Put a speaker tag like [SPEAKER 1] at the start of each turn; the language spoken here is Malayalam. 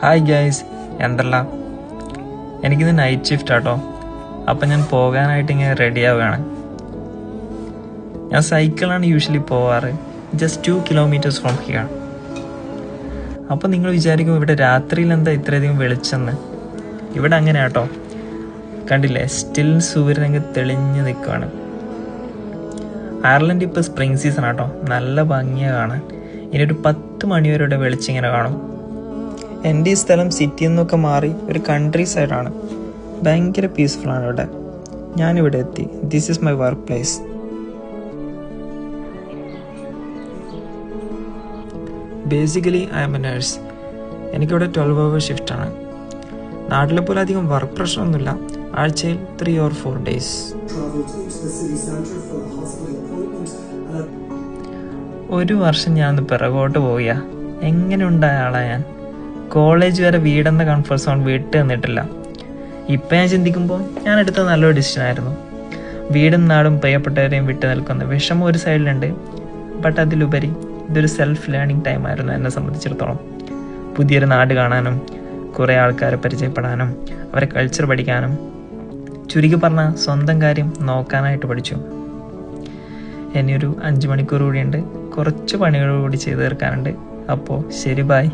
[SPEAKER 1] ഹായ് ഗൈസ്, എന്തല്ല? എനിക്കിത് നൈറ്റ് ഷിഫ്റ്റ് ആട്ടോ. അപ്പം ഞാൻ പോകാനായിട്ട് ഇങ്ങനെ റെഡി ആവുകയാണ്. ഞാൻ സൈക്കിളാണ് യൂഷ്വലി പോവാറ്, ജസ്റ്റ് 2 കിലോമീറ്റേഴ്സ് ഫ്രോം ഹിയർ. അപ്പോൾ നിങ്ങൾ വിചാരിക്കും ഇവിടെ രാത്രിയിൽ എന്താ ഇത്രയധികം വെളിച്ചെന്ന്. ഇവിടെ അങ്ങനെ ആട്ടോ. കണ്ടില്ലേ, സ്റ്റിൽ സൂര്യനങ്ങ് തെളിഞ്ഞ് നിൽക്കുകയാണ്. അയർലൻഡ് ഇപ്പോൾ സ്പ്രിംഗ് സീസൺ ആട്ടോ. നല്ല ഭംഗിയാണ് കാണാൻ. ഇനി ഒരു 10 മണിവരെ വെളിച്ചിങ്ങനെ കാണും. എൻ്റെ ഈ സ്ഥലം സിറ്റിയിൽ നിന്നൊക്കെ മാറി ഒരു കൺട്രി സൈഡാണ്. ഭയങ്കര പീസ്ഫുള്ളാണ് ഇവിടെ. ഞാനിവിടെ എത്തി. This is my work place. Basically I M A nurse. എനിക്കിവിടെ 12 hour ഷിഫ്റ്റാണ്. നാട്ടിലെ പോലെ അധികം വർക്ക് പ്രഷറൊന്നുമില്ല. ആഴ്ചയിൽ 3 or 4 days. ഒരു വർഷം ഞാൻ ഒന്ന് പിറകോട്ട് പോവുക. എങ്ങനെ ഉണ്ടായ ആളാ ഞാൻ. കോളേജ് വരെ വീടെന്ന കംഫർട്ട് സോൺ വിട്ട് തന്നിട്ടില്ല. ഇപ്പം ഞാൻ ചിന്തിക്കുമ്പോൾ ഞാൻ എടുത്ത നല്ലൊരു ഡിസിഷനായിരുന്നു. വീടും നാടും പ്രിയപ്പെട്ടവരെയും വിട്ടു നിൽക്കുന്ന വിഷമം ഒരു സൈഡിലുണ്ട്. ബട്ട് അതിലുപരി ഇതൊരു സെൽഫ് ലേണിംഗ് ടൈമായിരുന്നു എന്നെ സംബന്ധിച്ചിടത്തോളം. പുതിയൊരു നാട് കാണാനും കുറേ ആൾക്കാരെ പരിചയപ്പെടാനും അവരെ കൾച്ചർ പഠിക്കാനും, ചുരുക്കി പറഞ്ഞാൽ സ്വന്തം കാര്യം നോക്കാനായിട്ട് പഠിച്ചു. ഇനിയൊരു 5 മണിക്കൂർ കൂടിയുണ്ട്. കുറച്ച് പണികൾ കൂടി ചെയ്ത് തീർക്കാനുണ്ട്. അപ്പോൾ ശരി, ബൈ.